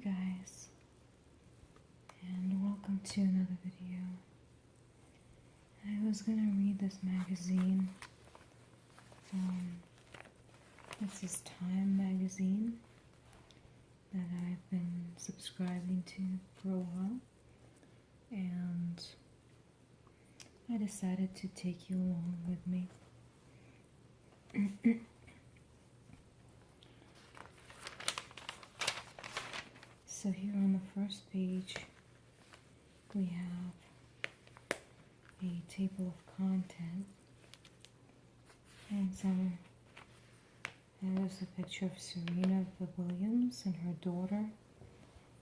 guys, and welcome to another video. I was gonna read this magazine. This is Time magazine that I've been subscribing to for a while, and I decided to take you along with me. So here on the first page we have a table of content, and there's a picture of Serena Williams and her daughter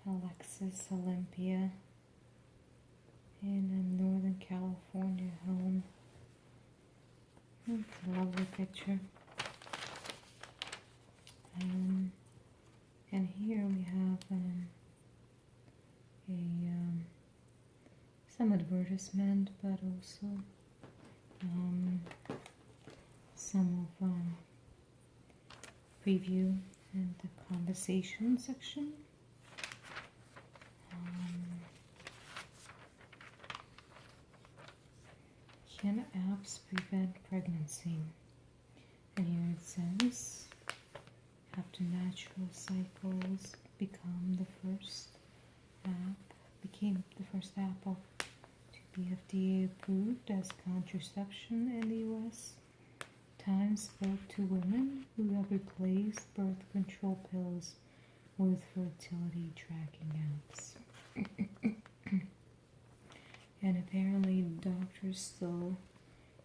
Alexis Olympia in a Northern California home. It's a lovely picture. And here we have some advertisement, but also some of preview and the conversation section. Can apps prevent pregnancy? And here it says, after natural cycles became the first apple to be FDA approved as contraception in the US, Time spoke to women who have replaced birth control pills with fertility tracking apps. And apparently doctors still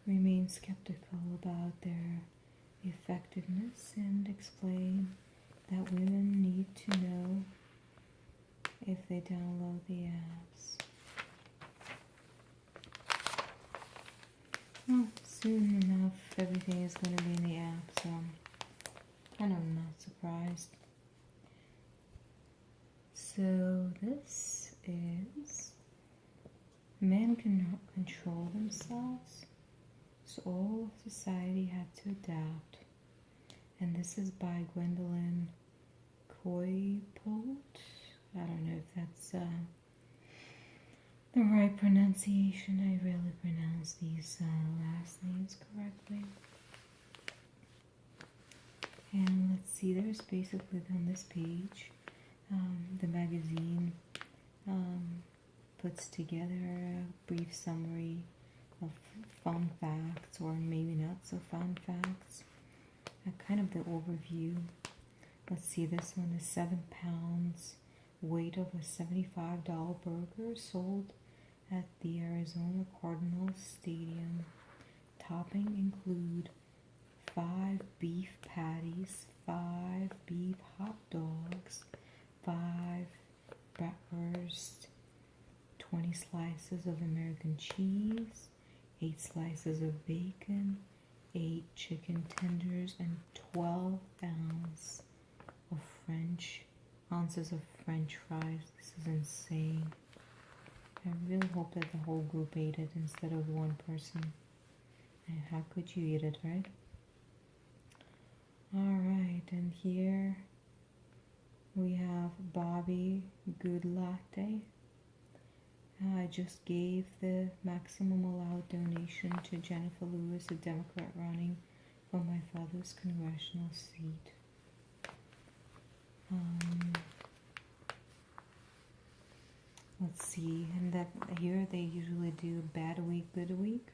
remain skeptical about their effectiveness and explain that women need to know if they download the apps. Well, soon enough everything is going to be in the app, so I'm not surprised. So this is Men cannot control themselves, so all of society had to adapt. And this is by Gwendolyn Coypolt. I don't know if that's the right pronunciation. I rarely pronounce these last names correctly. And let's see, there's basically on this page, the magazine puts together a brief summary of fun facts, or maybe not so fun facts, kind of the overview. Let's see, this one is 7 pounds, weight of a $75 burger sold at the Arizona Cardinals Stadium. Topping include 5 beef patties, 5 beef hot dogs, 5 bratwurst, 20 slices of American cheese, 8 slices of bacon, 8 chicken tenders, and 12 ounces of French fries. This is insane. I really hope that the whole group ate it instead of one person. And how could you eat it, right? Alright, and here we have Bobby Good Latte. I just gave the maximum allowed donation to Jennifer Lewis, a Democrat running for my father's congressional seat. Let's see, and that here they usually do bad week, good week,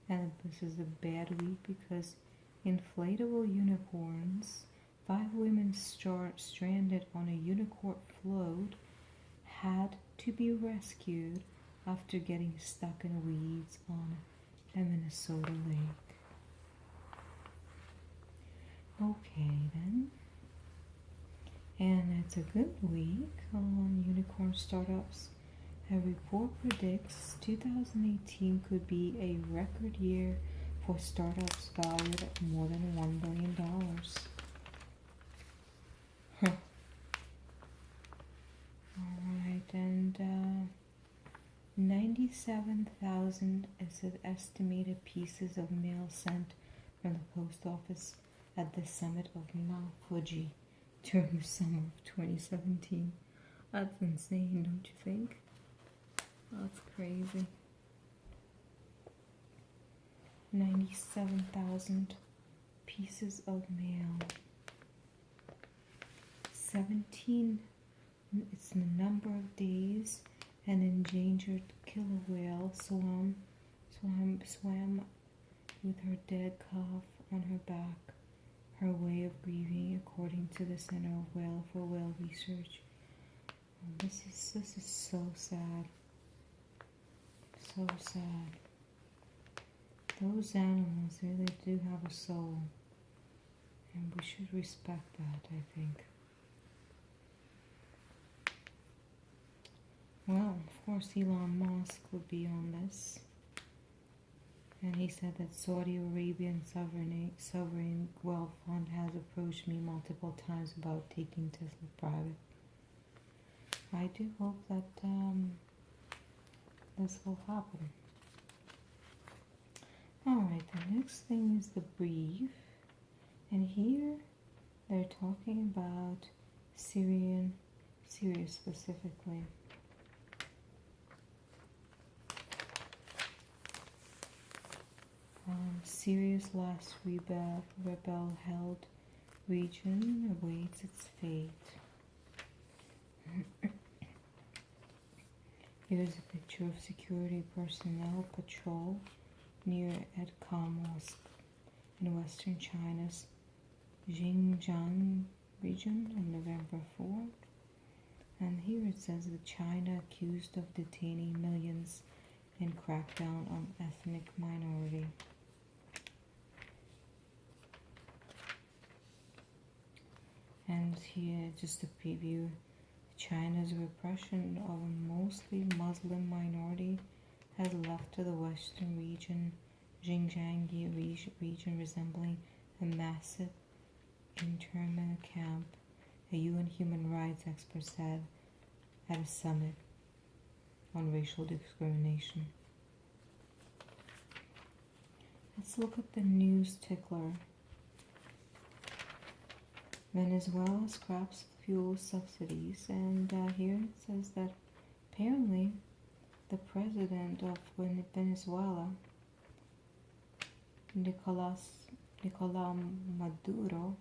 and this is a bad week because inflatable unicorns. 5 women stranded on a unicorn float had to be rescued after getting stuck in weeds on a Minnesota lake. Okay then. And it's a good week on unicorn startups. A report predicts 2018 could be a record year for startups valued at more than $1 billion. Alright, and 97,000 is an estimated pieces of mail sent from the post office at the summit of Mount Fuji during the summer of 2017. That's insane, don't you think? That's crazy. 97,000 pieces of mail. 17, it's the number of days an endangered killer whale swam with her dead calf on her back, her way of grieving, according to the Center of Whale for Whale Research. This is so sad. So sad. Those animals really do have a soul, and we should respect that, I think. Well, of course, Elon Musk would be on this. And he said that Saudi Arabian sovereign wealth fund has approached me multiple times about taking Tesla private. I do hope that this will happen. Alright, the next thing is the brief. And here they're talking about Syria specifically. Syria's last rebel-held region awaits its fate. Here's a picture of security personnel patrol near Edcom Mosque in western China's Xinjiang region on November 4th. And here it says that China accused of detaining millions in crackdown on ethnic minority. And here, just a preview, China's repression of a mostly Muslim minority has left to the western region, Xinjiang region resembling a massive internment camp, a UN human rights expert said at a summit on racial discrimination. Let's look at the news tickler. Venezuela scraps fuel subsidies, and here it says that apparently the president of Venezuela, Nicolas Maduro,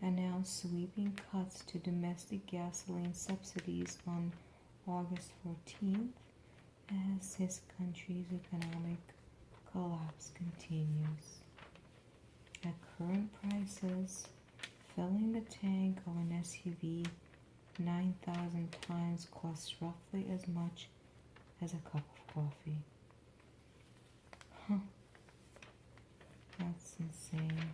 announced sweeping cuts to domestic gasoline subsidies on August 14th as his country's economic collapse continues. At current prices, filling the tank of an SUV 9,000 times costs roughly as much as a cup of coffee. That's insane.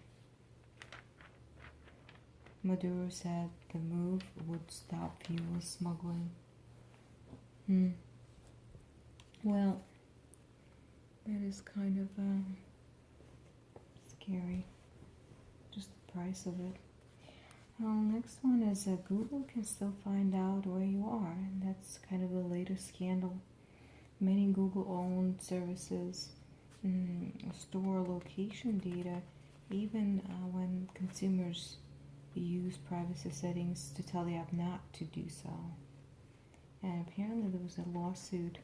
Maduro said the move would stop fuel smuggling. Well, that is kind of scary. Just the price of it. Next one is Google can still find out where you are, and that's kind of the latest scandal. Many Google-owned services store location data, even when consumers use privacy settings to tell the app not to do so. And apparently there was a lawsuit.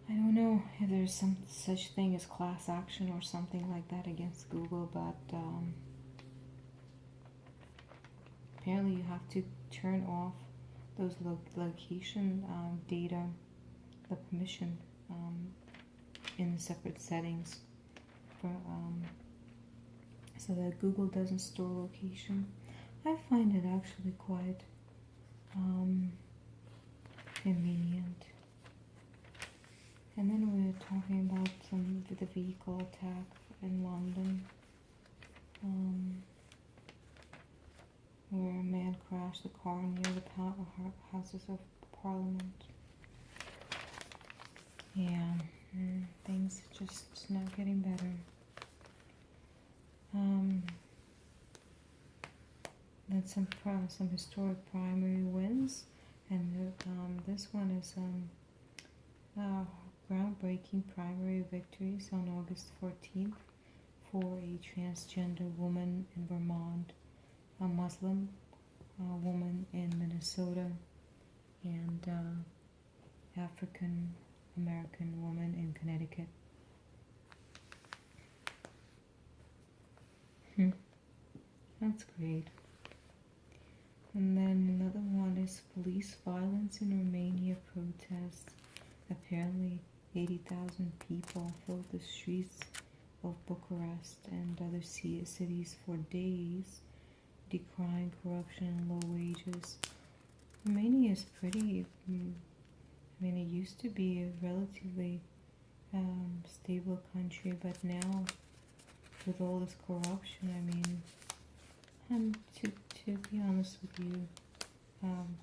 I don't know if there's some such thing as class action or something like that against Google, but apparently you have to turn off those location data, the permission in separate settings for so that Google doesn't store location. I find it actually quite convenient. And then we're talking about the vehicle attack in London, where a man crashed a car near the Houses of Parliament. Yeah, things just not getting better. Then some historic primary wins, and this one is groundbreaking primary victories on August 14th for a transgender woman in Vermont, a Muslim woman in Minnesota, and African American woman in Connecticut. That's great. And then another one is police violence in Romania protests. Apparently 80,000 people filled the streets of Bucharest and other cities for days, decrying corruption and low wages. Romania is pretty, I mean, it used to be a relatively stable country, but now with all this corruption, I mean, to be honest with you,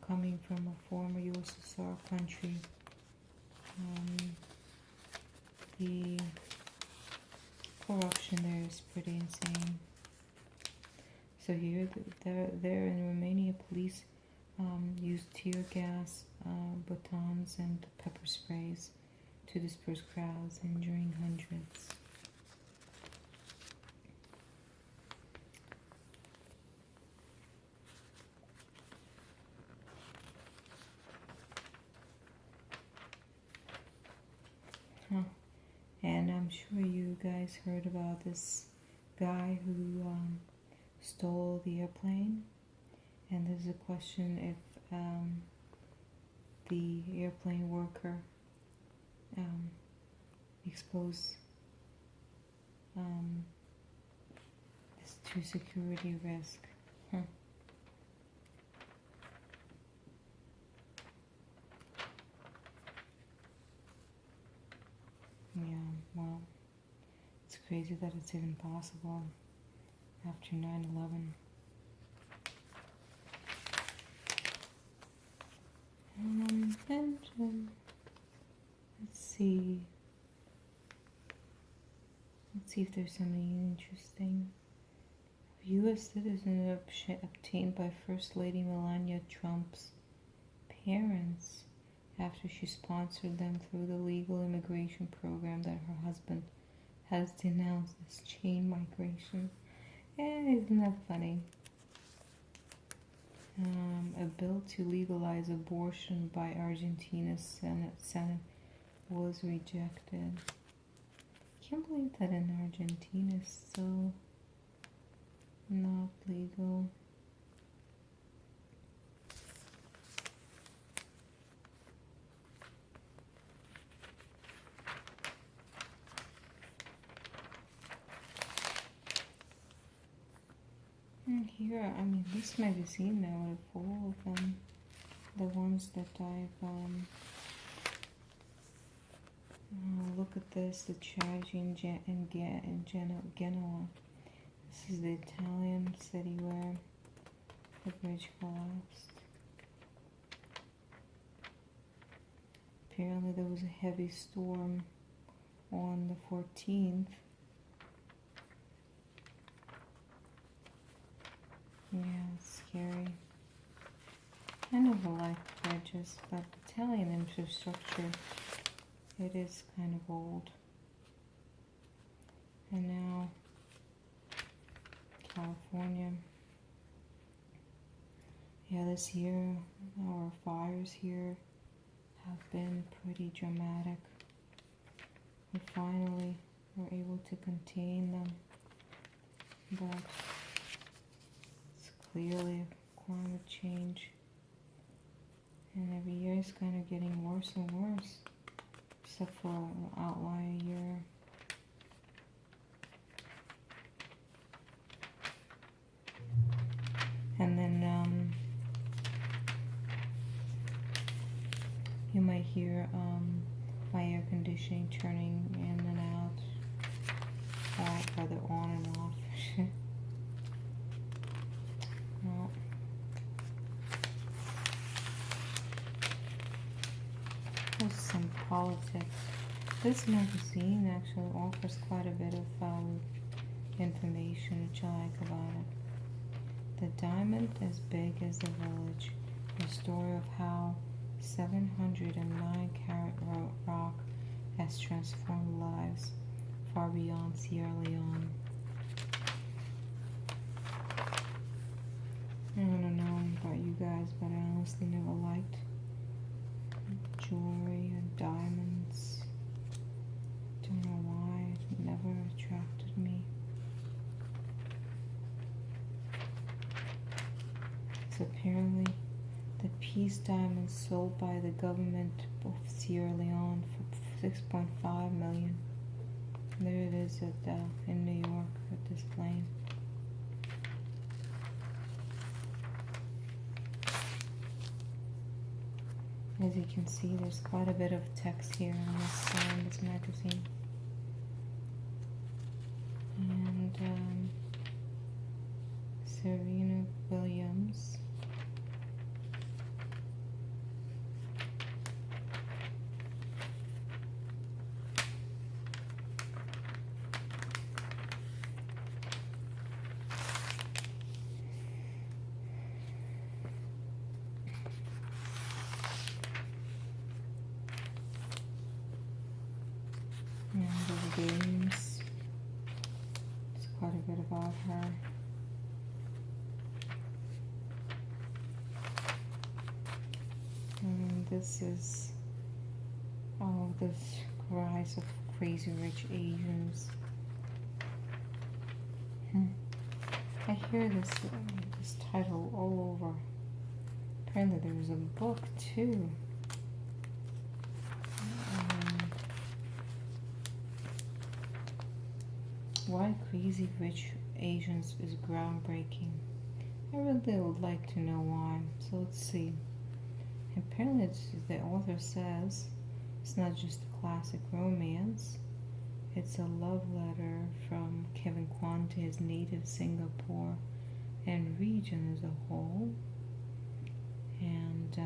coming from a former USSR country, the corruption there is pretty insane. So here, there in Romania, police used tear gas, batons, and pepper sprays to disperse crowds, injuring hundreds. And I'm sure you guys heard about this guy who stole the airplane. And there's a question if the airplane worker exposed this to security risk. Yeah, well, it's crazy that it's even possible after 9/11. And let's see if there's something interesting. U.S. citizenship obtained by First Lady Melania Trump's parents after she sponsored them through the legal immigration program that her husband has denounced as chain migration. Isn't that funny? A bill to legalize abortion by Argentina's Senate was rejected. Can't believe that in Argentina it's so not legal. And here, I mean, this magazine now is full of them. The ones that I've look at this, the tragedy in Genoa. This is the Italian city where the bridge collapsed. Apparently there was a heavy storm on the 14th. Yeah, it's scary. I never liked bridges, but Italian infrastructure, it is kind of old. And now, California. Yeah, this year, our fires here have been pretty dramatic. We finally were able to contain them, but it's clearly climate change. And every year it's kind of getting worse and worse, except for an outlier year. And then you might hear my air conditioning turning in and out, whether on and off. Well, there's some politics. This magazine actually offers quite a bit of information which I like about it. The diamond as big as the village. The story of how 709 carat rock has transformed lives far beyond Sierra Leone. So apparently the peace diamond sold by the government of Sierra Leone for 6.5 million. There it is at in New York at this plane. As you can see, there's quite a bit of text here on this magazine. And Serena Williams. And the games. It's quite a bit about her. And this is all this rise of crazy rich Asians. I hear this title all over. Apparently there was a book too. Why Crazy Rich Asians is groundbreaking. I really would like to know why. So let's see. Apparently the author says it's not just a classic romance. It's a love letter from Kevin Kwan to his native Singapore and region as a whole. And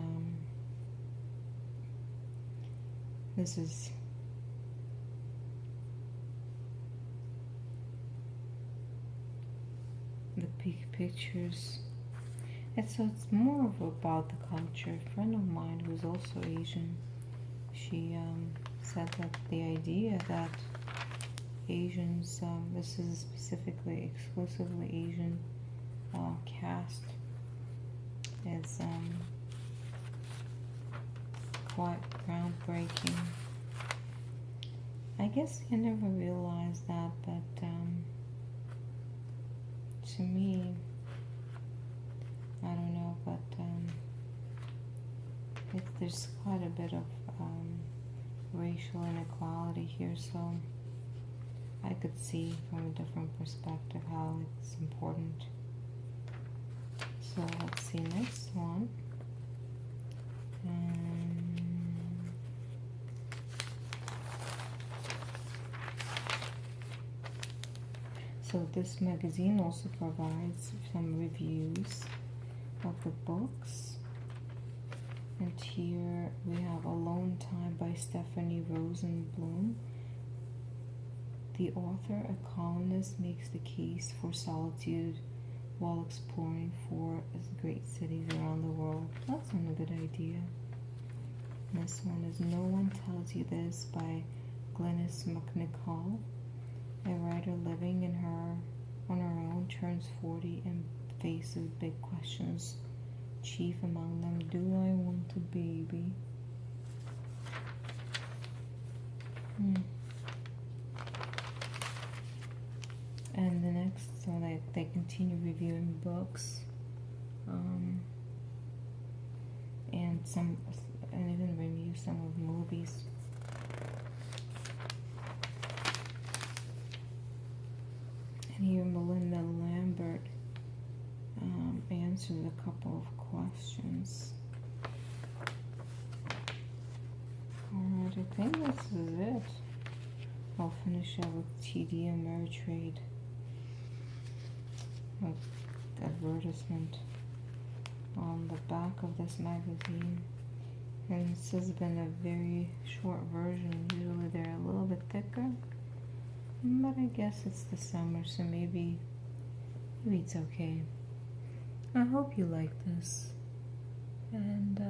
this is the peak pictures. And so it's more of about the culture. A friend of mine who's also Asian, she said that the idea that Asians, this is specifically exclusively Asian cast, is quite groundbreaking. I guess I never realized that, but to me, I don't know, but there's quite a bit of racial inequality here, so I could see from a different perspective how it's important. So let's see, next one. So this magazine also provides some reviews of the books. And here we have Alone Time by Stephanie Rosenblum. The author, a columnist, makes the case for solitude while exploring four great cities around the world. That's a good idea. This one is No One Tells You This by Glynis McNichol. A writer living on her own turns 40 and faces big questions. Chief among them, do I want a baby? And the next, so they continue reviewing books, and even review some of the movies. And here Melinda Lambert answers a couple of questions. Alright, I think this is it. I'll finish up with TD Ameritrade. With the advertisement on the back of this magazine. And this has been a very short version. Usually they're a little bit thicker. But I guess it's the summer, so maybe it's okay. I hope you like this. And